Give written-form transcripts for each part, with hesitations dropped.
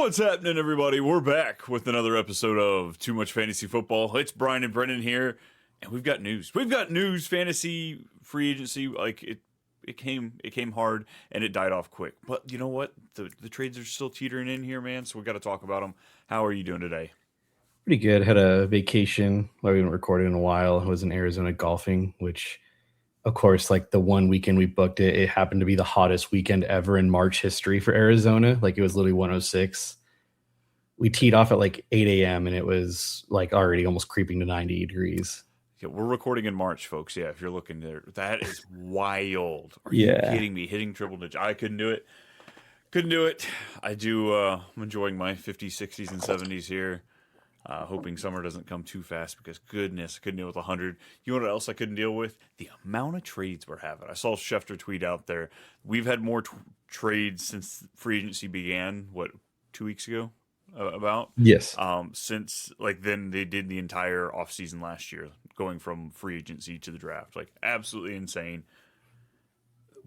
What's happening, everybody? We're back with another episode of Too Much Fantasy Football. It's Brian and Brennen here, and we've got news. We've got news. Fantasy free agency, it came hard and it died off quick. But you know what? The trades are still teetering in here, man. So we got to talk about them. How are you doing today? Pretty good. Had a vacation where we haven't recorded in a while. I was in Arizona golfing, which, of course, like the one weekend we booked it, it happened to be the hottest weekend ever in March history for Arizona. Like it was literally 106. We teed off at like 8 a.m. and it was like already almost creeping to 90 degrees. Yeah, we're recording in March, folks. Yeah, if you're looking there, that is wild. Are Yeah. you kidding me? Hitting triple digit. I couldn't do it. Couldn't do it. I do. I'm enjoying my 50s, 60s, and 70s here. Hoping summer doesn't come too fast because, goodness, I couldn't deal with 100. You know what else I couldn't deal with? The amount of trades we're having. I saw Schefter tweet out there. We've had more trades since free agency began, 2 weeks ago? About? Yes. Since, then they did the entire offseason last year, going from free agency to the draft. Absolutely insane.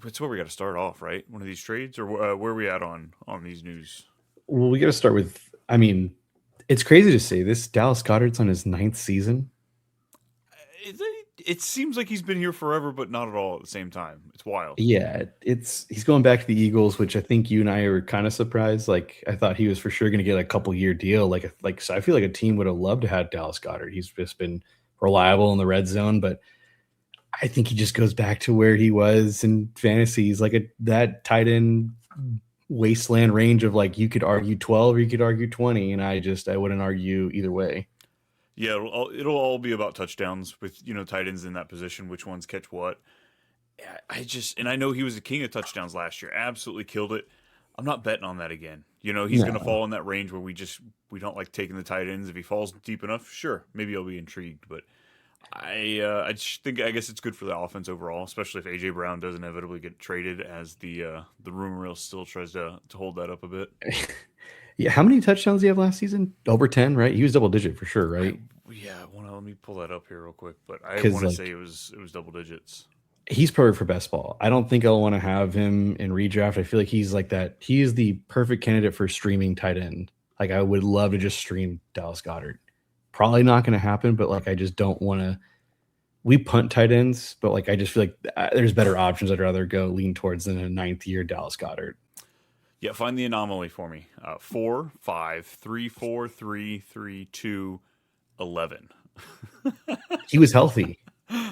That's where we got to start off, right? One of these trades? Or where are we at on these news? Well, we got to start with, it's crazy to say this. Dallas Goedert's on his 9th season. It seems like he's been here forever, but not at all at the same time. It's wild. Yeah, he's going back to the Eagles, which I think you and I were kind of surprised. Like I thought he was for sure going to get a couple-year deal. So I feel like a team would have loved to have Dallas Goedert. He's just been reliable in the red zone, but I think he just goes back to where he was in fantasy. He's like that tight end wasteland range of you could argue 12 or you could argue 20, and I wouldn't argue either way. Yeah, it'll all be about touchdowns with tight ends in that position, which ones catch what. I know he was the king of touchdowns last year, absolutely killed it. I'm not betting on that again. He's going to fall in that range where we don't like taking the tight ends. If he falls deep enough, sure, maybe I'll be intrigued, but I guess it's good for the offense overall, especially if AJ Brown does inevitably get traded, as the rumor mill still tries to hold that up a bit. Yeah, how many touchdowns did he have last season? Over 10, right? He was double digit for sure, right? Let me pull that up here real quick, but I want to say it was double digits. He's perfect for best ball. I don't think I'll want to have him in redraft. I feel like he's like that. He is the perfect candidate for streaming tight end. I would love to just stream Dallas Goedert. Probably not going to happen, but I just don't want to. We punt tight ends, but I just feel like there's better options. I'd rather lean towards than a 9th year Dallas Goedert. Yeah, find the anomaly for me. 4, 5, 3, 4, 3, 3, 2, 11. He was healthy.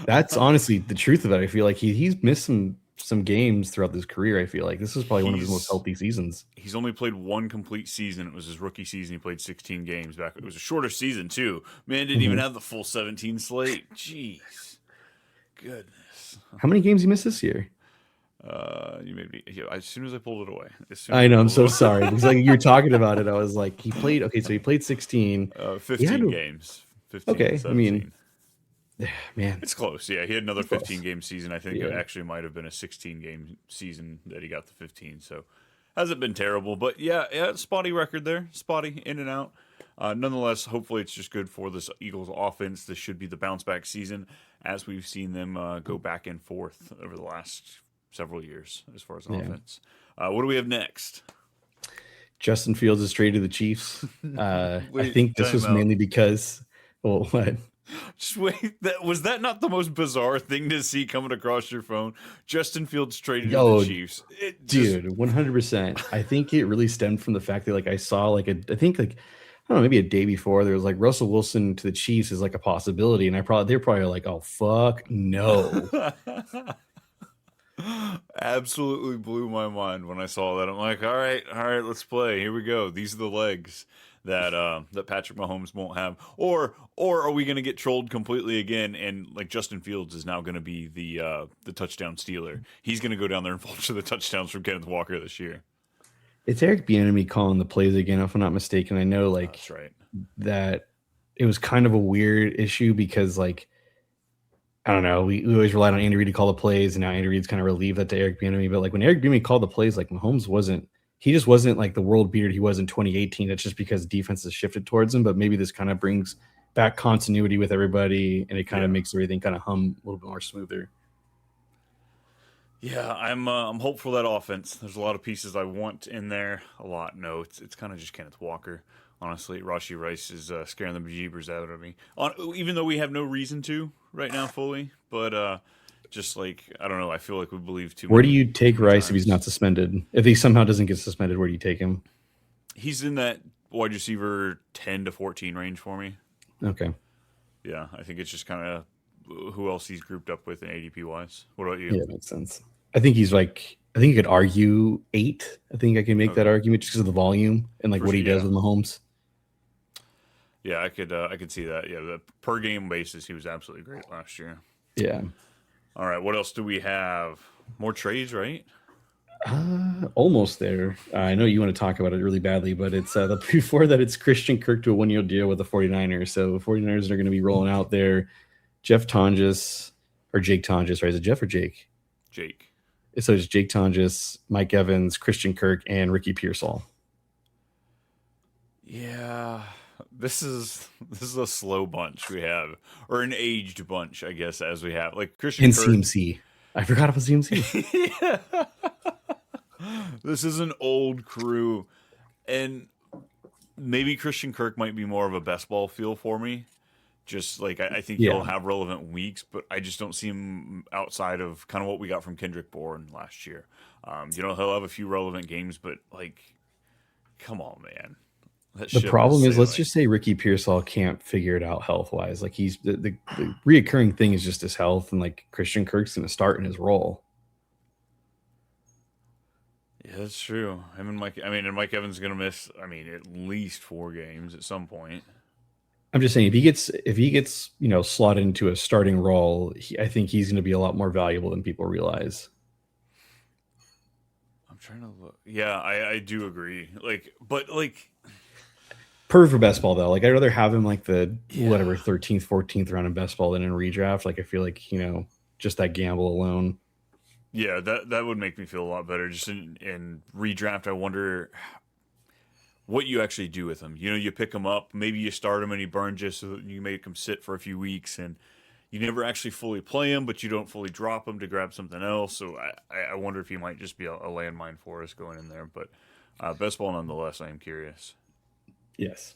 That's honestly the truth of it. I feel like he's missed some games throughout his career. I feel like this is probably one of his most healthy seasons. He's only played one complete season. It was his rookie season. He played 16 games back. It was a shorter season too. Man didn't even have the full 17 slate. Jeez, goodness. How many games he missed this year? You made me. As soon as I pulled it away. I know. I'm so sorry because you're talking about it. I was like, he played. Okay, so he played 16. 15 games. 15. Okay, 17. Man, it's close. Yeah, he had another 15-game season. I think it actually might have been a 16-game season that he got the 15. So hasn't been terrible, but yeah, spotty record there. Spotty in and out. Nonetheless, hopefully it's just good for this Eagles offense. This should be the bounce back season, as we've seen them go back and forth over the last several years as far as offense. What do we have next? Justin Fields is traded to the Chiefs. I think this was mainly because. Well, what? Just wait. Was that not the most bizarre thing to see coming across your phone? Justin Fields traded to the Chiefs. Dude, 100%. I think it really stemmed from the fact that I saw I don't know, maybe a day before there was Russell Wilson to the Chiefs is a possibility, and they're probably like, oh fuck no. Absolutely blew my mind when I saw that. I'm like, all right, let's play. Here we go. These are the legs that Patrick Mahomes won't have. Or are we going to get trolled completely again? And Justin Fields is now going to be the touchdown stealer. He's going to go down there and vulture the touchdowns from Kenneth Walker this year. It's Eric Bieniemy calling the plays again, if I'm not mistaken. I know that's right. That it was kind of a weird issue because I don't know. We always relied on Andy Reid to call the plays, and now Andy Reid's kind of relieved that to Eric Bieniemy. But when Eric Bieniemy called the plays, Mahomes wasn't. He just wasn't the world beater he was in 2018. That's just because defense has shifted towards him. But maybe this kind of brings back continuity with everybody, and it kind of makes everything kind of hum a little bit more smoother. Yeah, I'm hopeful that offense. There's a lot of pieces I want in there. A lot. No, it's kind of just Kenneth Walker. Honestly, Rashi Rice is scaring the bejeebers out of me. Even though we have no reason to right now fully, but just like I don't know, I feel like we believe Where do you too take many Rice if he's times. not suspended? If he somehow doesn't get suspended, where do you take him? He's in that wide receiver 10 to 14 range for me. Okay. Yeah, I think it's just kind of who else he's grouped up with in ADP wise. What about you? Yeah, makes sense. I think he's like, I think you could argue 8. I think I can make that Okay, argument just because of the volume and like for what sure. he does Yeah, with Mahomes. yeah, I could see that. Yeah, the per game basis, he was absolutely great last year. Yeah. All right, what else do we have? More trades, right? Almost there. I know you want to talk about it really badly, but it's the before that it's Christian Kirk to a 1-year deal with the 49ers. So the 49ers are going to be rolling out there Jeff Tonjes or Jake Tonjes, right? Is it Jeff or Jake? Jake. So it's Jake Tonjes, Mike Evans, Christian Kirk, and Ricky Pearsall. Yeah, this is a slow bunch we have, or an aged bunch, I guess, as we have. Like Christian And Kirk. CMC. I forgot about CMC. Yeah. This is an old crew, and maybe Christian Kirk might be more of a best ball feel for me. Just like I think he'll Yeah. have relevant weeks, but I just don't see him outside of kind of what we got from Kendrick Bourne last year. He'll have a few relevant games, but like, come on, man, that The ship is problem is, let's sailing. just say Ricky Pearsall can't figure it out health wise. Like he's the reoccurring thing is just his health, and like Christian Kirk's going to start in his role. Yeah, that's true. Him and Mike. I mean, and Mike Evans is gonna miss. I mean, at least 4 games at some point. I'm just saying if he gets slotted into a starting role, I think he's going to be a lot more valuable than people realize. I'm trying to look. Yeah, I do agree. Like, but like, Per for best ball though, like I'd rather have him like the yeah, whatever 13th, 14th round in best ball than in redraft. Like I feel like just that gamble alone. yeah, that would make me feel a lot better. Just in redraft, I wonder what you actually do with him. You pick him up, maybe you start him and he burns you, so that you make him sit for a few weeks, and you never actually fully play him, but you don't fully drop him to grab something else. So I wonder if he might just be a landmine for us going in there. But best ball nonetheless. I am curious. Yes.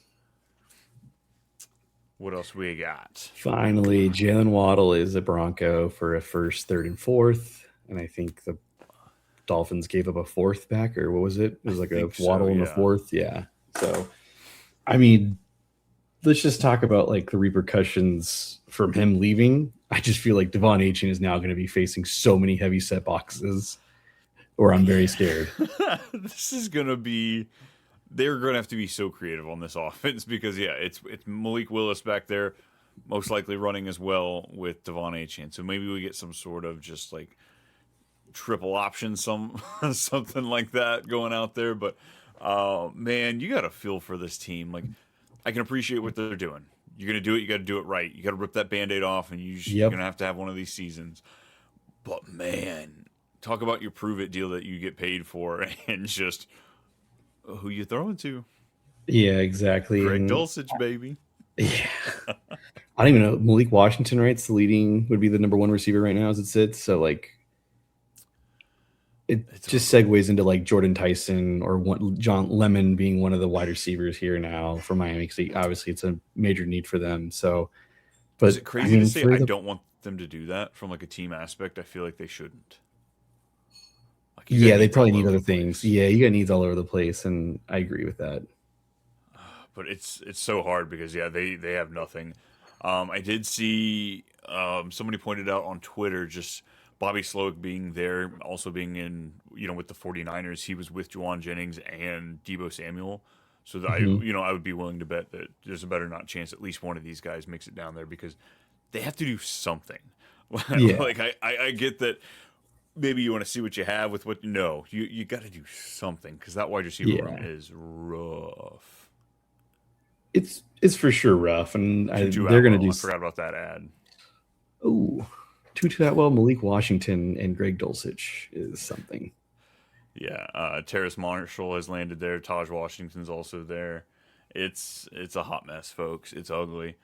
What else we got? Finally, Jaylen Waddle is a Bronco for a first, third, and fourth. And I think the Dolphins gave up a fourth back, or what was it? It I was like a think so. Waddle in the Yeah. fourth. Yeah. So, I mean, let's just talk about like the repercussions from him leaving. I just feel like Devon Achane is now going to be facing so many heavy set boxes, or I'm very Yeah. scared. This is gonna be. They're gonna have to be so creative on this offense because yeah, it's Malik Willis back there, most likely running as well with Devon Achane. So maybe we get some sort of just like triple option, something like that going out there. But man, you got to feel for this team. Like I can appreciate what they're doing. You're gonna do it. You got to do it right. You got to rip that Band-Aid off, and you're Yep. gonna have to have one of these seasons. But man, talk about your prove it deal that you get paid for, and just who you throwing to? Yeah, exactly. Greg And Dulcich, baby. yeah, I don't even know. Malik Washington, right? It's the leading, would be the number one receiver right now as it sits. So like it It's just ugly. segues into like Jordan Tyson or John Lemon being one of the wide receivers here now for Miami. Because obviously it's a major need for them. So, Is but it I crazy to mean, say for I the don't want them to do that from like a team aspect? I feel like they shouldn't. Like you got yeah, they needs probably all need over other the things. place. Yeah, you got needs all over the place, and I agree with that. But it's so hard because yeah, they have nothing. I did see somebody pointed out on Twitter just Bobby Slowick being there, also being in with the 49ers. He was with Juwan Jennings and Debo Samuel. So that Hmm. I would be willing to bet that there's a better not chance at least one of these guys makes it down there because they have to do something. Yeah, Like I get that maybe you want to see what you have with what no, you got to do something because that wide receiver room yeah. is rough. It's for sure rough, and Tutu they're gonna Atwell. do. I forgot about that ad. Oh, Tutu Atwell, Malik Washington, and Greg Dulcich is something. Yeah, Terrace Marshall has landed there. Taj Washington's also there. It's a hot mess, folks. It's ugly.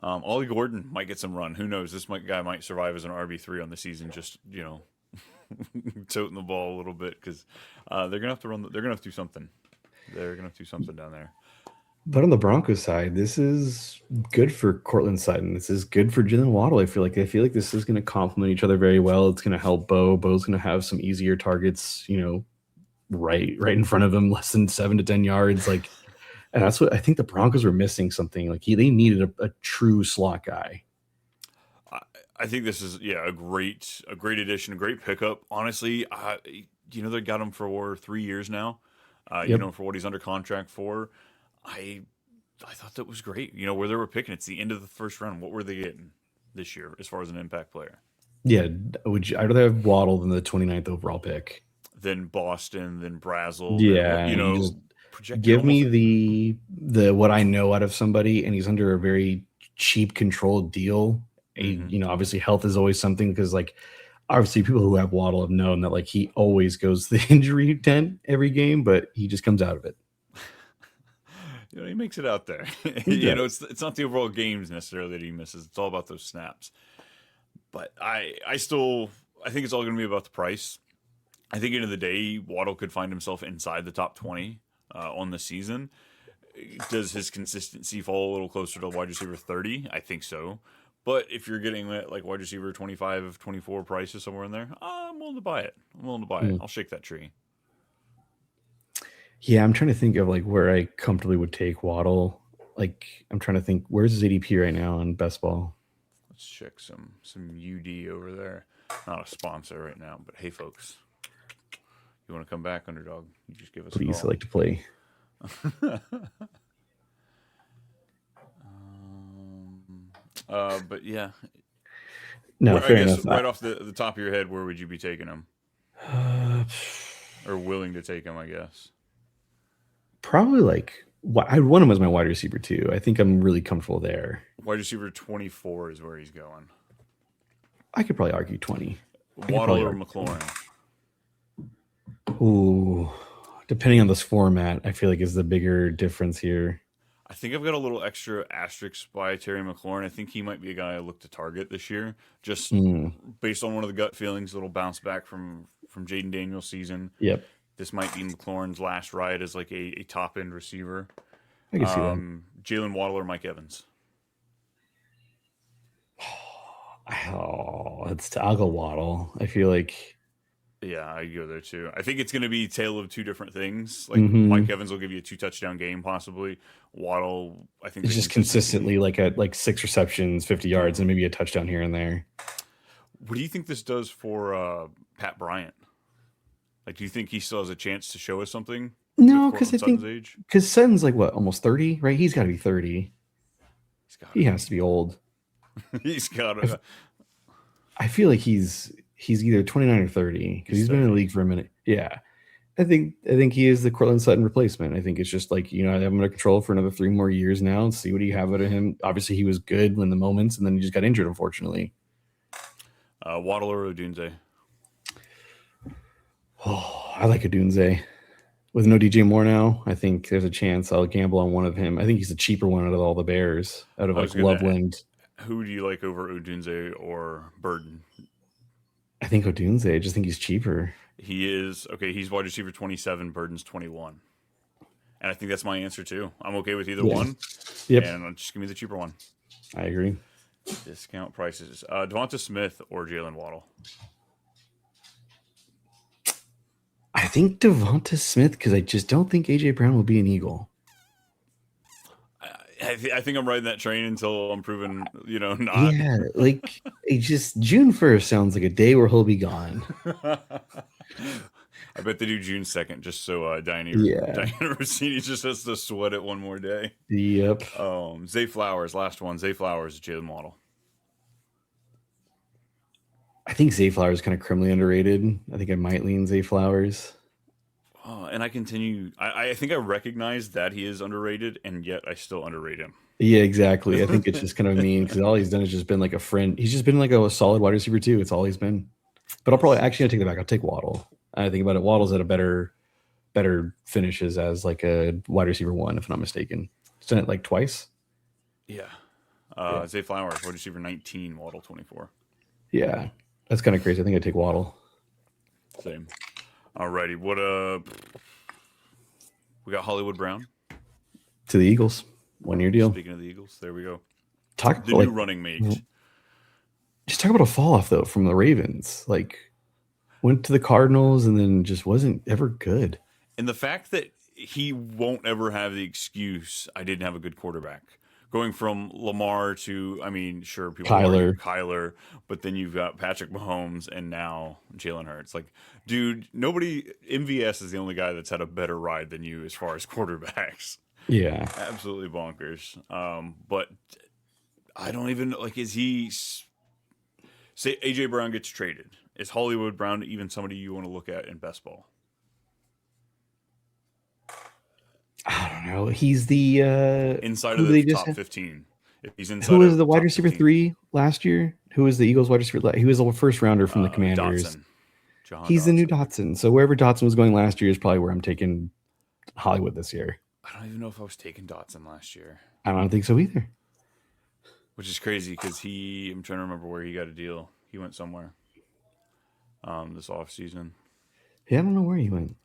Ollie Gordon might get some run. Who knows? Guy might survive as an RB3 on the season. Just toting the ball a little bit because they're gonna have to run. They're gonna have to do something. They're gonna have to do something down there. But on the Broncos side, this is good for Cortland Sutton. This is good for Jaylen Waddle. I feel like this is going to complement each other very well. It's going to help Bo. Bo's going to have some easier targets, right in front of him, less than 7 to 10 yards. Like, and that's what I think the Broncos were missing. Something like they needed a true slot guy. I think this is a great addition, a great pickup. Honestly, they got him for 3 years now. For what he's under contract for. I thought that was great. Where they were picking, it's the end of the first round. What were they getting this year as far as an impact player? Yeah, I'd rather have Waddle than the 29th overall pick. Then Boston, then Brazel. Yeah, give me the what I know out of somebody, and he's under a very cheap, controlled deal. Mm-hmm. Obviously health is always something because obviously people who have Waddle have known that he always goes to the injury tent every game, but he just comes out of it. He makes it out there. It's not the overall games necessarily that he misses. It's all about those snaps. But I think it's all going to be about the price. I think end of the day, Waddle could find himself inside the top 20 on the season. Does his consistency fall a little closer to wide receiver 30? I think so. But if you're getting wide receiver 25, 24 prices somewhere in there, I'm willing to buy it. I'll shake that tree. Yeah, I'm trying to think of where I comfortably would take Waddle. I'm trying to think, where's his ADP right now on Best Ball? Let's check some UD over there. Not a sponsor right now, but hey, folks, you want to come back, Underdog? You just give us Please, a call. I like to play. But yeah. No, fair enough. Right off the top of your head, where would you be taking him? Or willing to take him, I guess. Probably I one of them as my wide receiver too. I think I'm really comfortable there. Wide receiver 24 is where he's going. I could probably argue 20. Waddle or McLaurin? Ooh, depending on this format, I feel is the bigger difference here. I think I've got a little extra asterisk by Terry McLaurin. I think he might be a guy I look to target this year, just based on one of the gut feelings. A little bounce back from Jaden Daniels' season. Yep. This might be McLaurin's last ride as a top end receiver. I can see that. Jaylen Waddle or Mike Evans? I'll go Waddle. I feel yeah, I go there too. I think it's going to be a tale of two different things. Mike Evans will give you a 2-touchdown game, possibly. Waddle, I think, it's just consistently at 6 receptions, 50 yards, and maybe a touchdown here and there. What do you think this does for Pat Bryant? Do you think he still has a chance to show us something? No, because I think Sutton's almost 30, right? He's got to be 30. He has to be old. He's got to. I feel he's either 29 or 30 because he's been in the league for a minute. Yeah, I think he is the Cortland Sutton replacement. I think it's just I have him under control for another 3 more years now and see what you have out of him. Obviously, he was good in the moments, and then he just got injured, unfortunately. Waddle or Odunze? Oh, I like Odunze. With no DJ Moore now, I think there's a chance I'll gamble on one of him. I think he's the cheaper one out of all the Bears, out of Loveland. Who do you like over Odunze or Burden? I think Odunze. I just think he's cheaper. He is. Okay, he's wide receiver 27, Burden's 21. And I think that's my answer too. I'm okay with either one. Yep. And just give me the cheaper one. I agree. Discount prices. Devonta Smith or Jaylen Waddle? I think Devonta Smith because I just don't think AJ Brown will be an Eagle. I think I'm riding that train until I'm proven, not. Yeah, it just June 1st sounds like a day where he'll be gone. I bet they do June 2nd just so Diana Rossini just has to sweat it one more day. Yep. Zay Flowers, last one. Zay Flowers, Jaylen Waddle. I think Zay Flowers is kind of criminally underrated. I think I might lean Zay Flowers. And I continue. I think I recognize that he is underrated, and yet I still underrate him. Yeah, exactly. I think it's just kind of mean because all he's done is just been a friend. He's just been a solid wide receiver too. It's all he's been. But I'll probably take it back. I'll take Waddle. I think about it. Waddle's at a better finishes as a wide receiver 1, if I'm not mistaken. He's done it twice. Yeah. Zay Flowers, wide receiver 19, Waddle 24. Yeah, that's kind of crazy. I think I'd take Waddle. Same. Alrighty, what we got Hollywood Brown. To the Eagles. 1-year deal. Speaking of the Eagles, there we go. Talk The about, new running mate. Just talk about a fall off though from the Ravens. Like went to the Cardinals and then just wasn't ever good. And the fact that he won't ever have the excuse, I didn't have a good quarterback. Going from Lamar to, I mean, sure, people argue Kyler, but then you've got Patrick Mahomes and now Jalen Hurts. Like, dude, MVS is the only guy that's had a better ride than you as far as quarterbacks. Yeah. Absolutely bonkers. But I don't even, like, is he, say A.J. Brown gets traded. Is Hollywood Brown even somebody you want to look at in best ball? I don't know. He's the inside of the top 15. If he's inside, who was the wide receiver 15. 3 last year? Who was the Eagles wide receiver? He was the first rounder from the Commanders. He's Dotson. The new Dotson. So wherever Dotson was going last year is probably where I'm taking Hollywood this year. I don't even know if I was taking Dotson last year. I don't think so either. Which is crazy because I'm trying to remember where he got a deal. He went somewhere. This offseason. Yeah, I don't know where he went.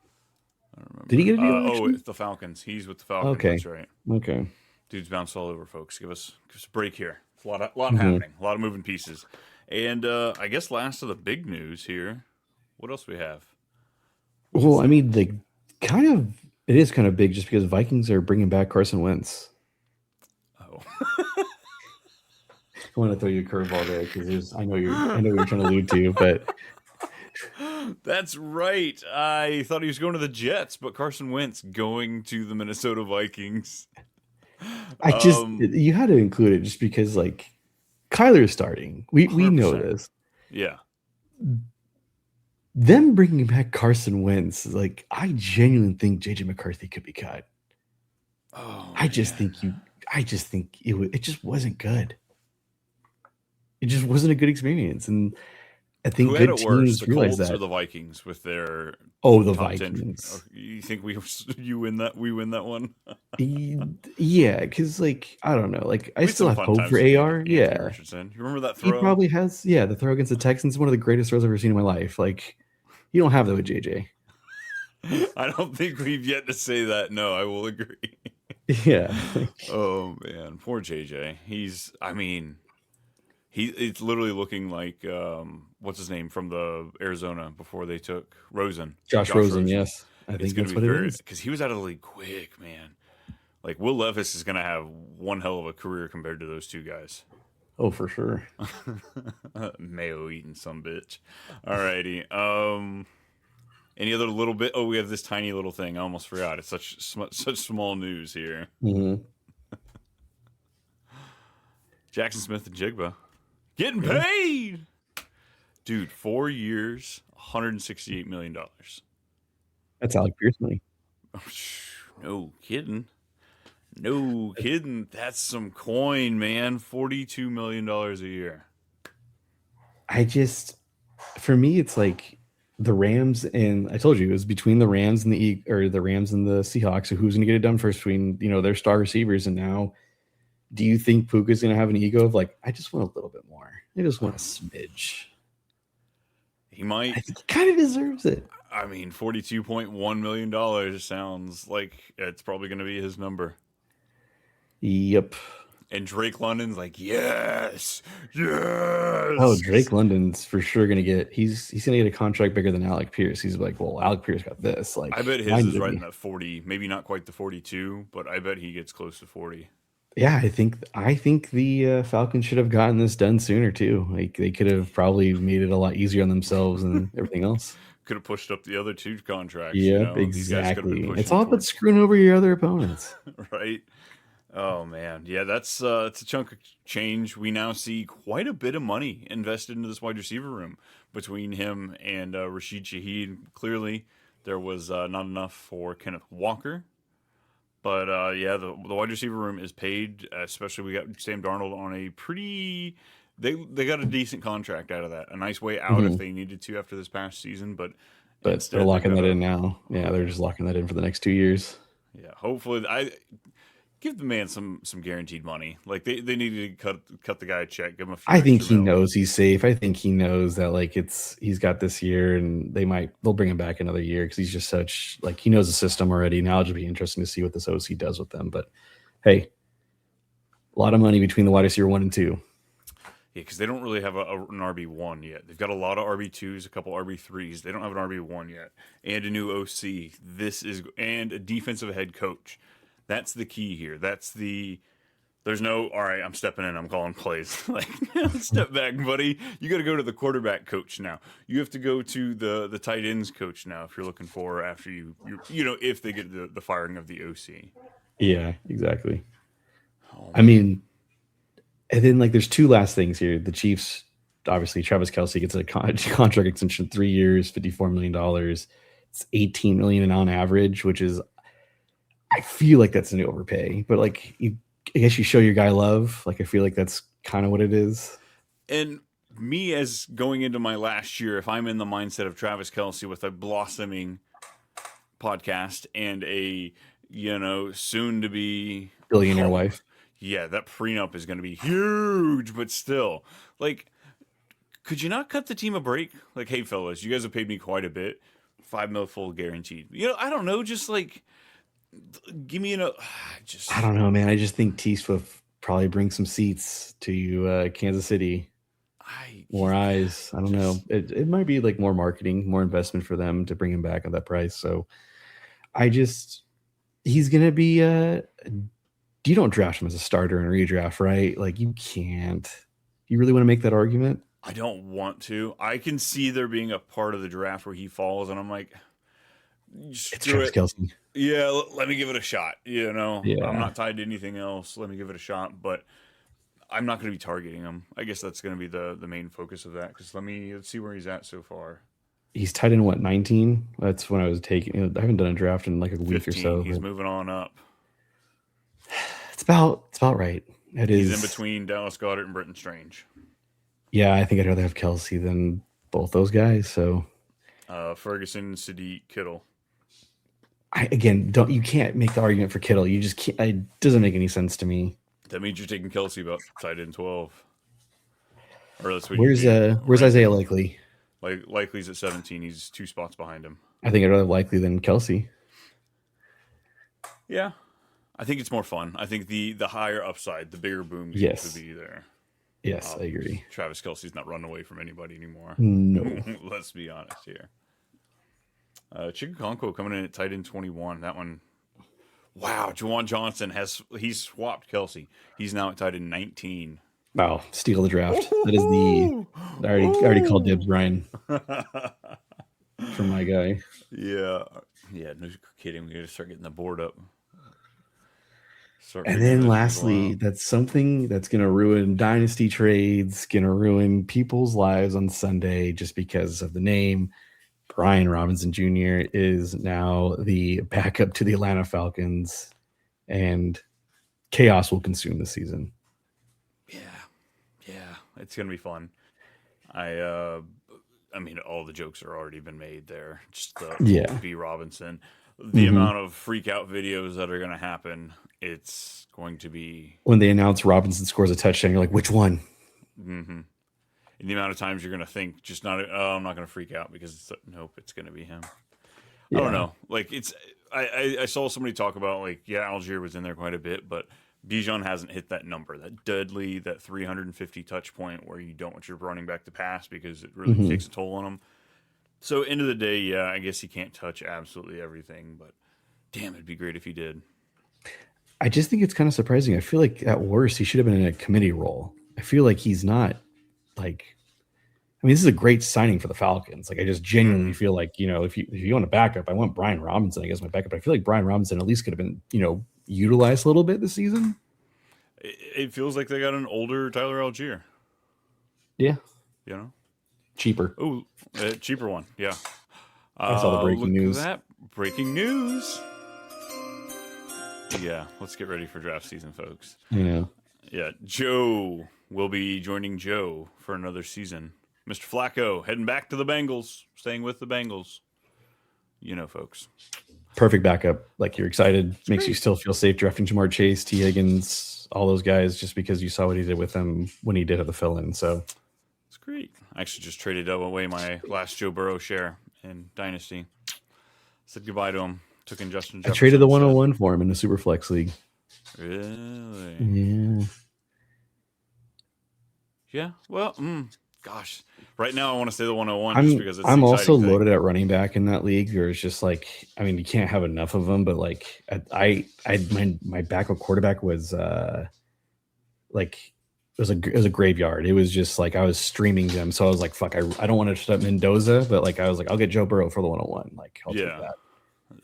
I don't remember. Did he get a deal? It's the Falcons. He's with the Falcons. Okay. That's right. Okay. Dude's bounced all over, folks. Give us a break here. It's a lot happening. A lot of moving pieces. And I guess last of the big news here. What else we have? Well, I mean, it is kind of big just because Vikings are bringing back Carson Wentz. Oh. I want to throw you a curveball there because I know you're trying to allude to, but that's right. I thought he was going to the Jets, but Carson Wentz going to the Minnesota Vikings. You had to include it just because like Kyler's starting. We know this. Yeah. Them bringing back Carson Wentz, like I genuinely think JJ McCarthy could be cut. Oh, I just think it just wasn't good. It just wasn't a good experience, and I think good teams realize that. Or the Vikings with their the Vikings. You think we win that? We win that one? Yeah, because like I don't know, like I still have hope for AR. Yeah, Richardson. You remember that throw? He probably has. Yeah, the throw against the Texans, one of the greatest throws I've ever seen in my life. Like you don't have that with JJ. I don't think we've yet to say that. No, I will agree. Yeah. Oh man, poor JJ. It's literally looking like what's his name from the Arizona before they took Rosen. Josh Rosen, yes. I think that's what it is. Because he was out of the league quick, man. Like Will Levis is going to have one hell of a career compared to those two guys. Oh, for sure. Mayo eating some bitch. Alrighty. Any other little bit? Oh, we have this tiny little thing. I almost forgot. It's such small news here. Mm-hmm. Jackson Smith and Jigba. Getting paid, dude. 4 years, $168 million. That's Alec Pierce money. No kidding. That's some coin, man. $42 million a year. For me, it's like the Rams, and I told you it was between the Rams and the Seahawks. So who's going to get it done first between their star receivers? And now, do you think Puka's going to have an ego of like, I just want a little bit more? I just want a smidge. He might. I think he kind of deserves it. I mean, $42.1 million sounds like it's probably going to be his number. Yep. And Drake London's like, yes. Oh, Drake London's for sure going to get. He's going to get a contract bigger than Alec Pierce. He's like, well, Alec Pierce got this. Like, I bet his is right in that 40, maybe not quite the 42, but I bet he gets close to 40. Yeah, I think the Falcons should have gotten this done sooner too. Like they could have probably made it a lot easier on themselves and everything else. Could have pushed up the other two contracts. Yep, exactly. It's all about screwing over your other opponents, right? Oh man, yeah, it's a chunk of change. We now see quite a bit of money invested into this wide receiver room between him and Rashid Shaheed. Clearly, there was not enough for Kenneth Walker. But, the wide receiver room is paid, especially we got Sam Darnold on a pretty – they got a decent contract out of that, a nice way out if they needed to after this past season. But they're locking that in now. Yeah, they're just locking that in for the next 2 years. Yeah, hopefully Give the man some guaranteed money. Like they need to cut the guy a check, give him a few I think extra he mil. knows he's safe. I think he knows that like he's got this year, and they'll bring him back another year because he's just such like he knows the system already. Now it'll be interesting to see what this OC does with them. But hey, a lot of money between the wide receiver 1 and 2. Yeah, because they don't really have an RB1 yet. They've got a lot of RB2s, a couple RB3s. They don't have an RB1 yet, and a new OC. And a defensive head coach. That's the key here. There's no, all right, I'm stepping in, I'm calling plays. Like, step back, buddy. You got to go to the quarterback coach now. You have to go to the tight ends coach now if you're looking for after if they get the firing of the OC. Yeah, exactly. I mean, and then like there's two last things here. The Chiefs, obviously, Travis Kelce gets a contract extension, 3 years, $54 million. It's $18 million on average, which is, I feel like that's an overpay, but like I guess you show your guy love. Like I feel like that's kind of what it is. And me as going into my last year, if I'm in the mindset of Travis Kelce with a blossoming podcast and a soon to be Billionaire wife. Yeah, that prenup is going to be huge, but still, like, could you not cut the team a break? Like, hey, fellas, you guys have paid me quite a bit, $5 million full guaranteed. I don't know, just like. Give me I don't know, man. I just think T Swift probably brings some seats to Kansas City. More eyes. I don't know. It might be like more marketing, more investment for them to bring him back at that price. So he's gonna be. You don't draft him as a starter in a redraft, right? Like you can't. You really want to make that argument? I don't want to. I can see there being a part of the draft where he falls, and I'm like, it's Travis Kelce. Yeah, let me give it a shot. Yeah. I'm not tied to anything else. Let me give it a shot, but I'm not going to be targeting him. I guess that's going to be the main focus of that. Because let's see where he's at so far. He's tied in 19? That's when I was taking. I haven't done a draft in like a week 15, or so. He's moving on up. It's about right. He's in between Dallas Goedert and Britton Strange. Yeah, I think I'd rather have Kelce than both those guys. So Ferguson, Sadiq, Kittle. You can't make the argument for Kittle. You just can't. It doesn't make any sense to me. That means you're taking Kelce about tight end 12. Or that's what where's Isaiah Likely? Like Likely's at 17. He's 2 spots behind him. I think I'd rather Likely than Kelce. Yeah, I think it's more fun. I think the higher upside, the bigger boom yes. to be there. Yes, I agree. Travis Kelce's not running away from anybody anymore. No. Let's be honest here. Chicago coming in at tight end 21. That one. Wow, Juwan Johnson he's swapped Kelce. He's now at tight end 19. Wow, steal the draft. That is I already called dibs, Ryan. For my guy. Yeah, no kidding. We got to start getting the board up. And then lastly, that's something that's going to ruin dynasty trades, going to ruin people's lives on Sunday just because of the name. Brian Robinson Jr. is now the backup to the Atlanta Falcons, and chaos will consume the season. Yeah, it's gonna be fun. I mean, all the jokes are already been made there. Just B. Robinson, the amount of freak out videos that are gonna happen. It's going to be when they announce Robinson scores a touchdown. You're like, which one? Mm-hmm. And the amount of times you're going to think, I'm not going to freak out because nope, it's going to be him. Yeah. I don't know. Like I saw somebody talk about Algier was in there quite a bit, but Bijan hasn't hit that number, that deadly, that 350 touch point where you don't want your running back to pass because it really takes a toll on him. So end of the day, yeah, I guess he can't touch absolutely everything, but damn, it'd be great if he did. I just think it's kind of surprising. I feel like at worst he should have been in a committee role. I feel like he's not. This is a great signing for the Falcons. Like, I just genuinely feel like, if you want a backup, I want Brian Robinson, I guess, my backup. But I feel like Brian Robinson at least could have been, utilized a little bit this season. It feels like they got an older Tyler Algier. Yeah. Cheaper. Oh, cheaper one. Yeah. I saw the breaking news. Look at that. Breaking news. Yeah, let's get ready for draft season, folks. Yeah, Joe will be joining Joe for another season. Mr. Flacco heading back to the Bengals, staying with the Bengals. Folks. perfect backup. Like you're excited, makes you great. still feel safe drafting Jamar Chase, T. Higgins, all those guys, just because you saw what he did with them when he did at the fill-in. So It's great. I actually just traded away my last Joe Burrow share in Dynasty. Said goodbye to him. Took in Justin I Jefferson. traded the 101 for him in the Superflex league. Really? Yeah. Yeah. Well, gosh. Right now, I want to say the 101 just because it's I'm the also exciting thing. loaded at running back in that league. Or it's just like, I mean, you can't have enough of them. But like, my backup quarterback was like it was a graveyard. It was just like I was streaming them, so I was like, fuck, I don't want to start Mendoza, but like I was like, I'll get Joe Burrow for the 101. Like, I'll take that.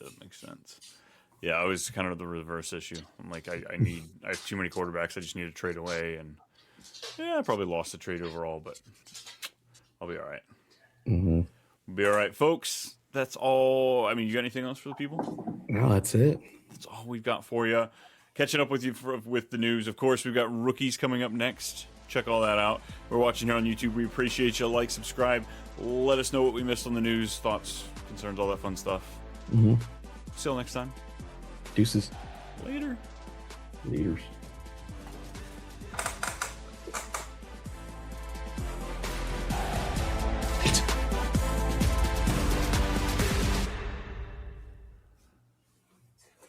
That makes sense. Yeah, I was kind of the reverse issue. I'm like, I have too many quarterbacks. I just need to trade away, and I probably lost the trade overall, but I'll be all right. Mm-hmm. We'll be all right, folks. That's all. I mean, you got anything else for the people? No, that's it. That's all we've got for you. Catching up with you with the news. Of course, we've got rookies coming up next. Check all that out. We're watching here on YouTube. We appreciate you. Like, subscribe. Let us know what we missed on the news, thoughts, concerns, all that fun stuff. Mm-hmm. See you next time. Deuces. Later. Leaders.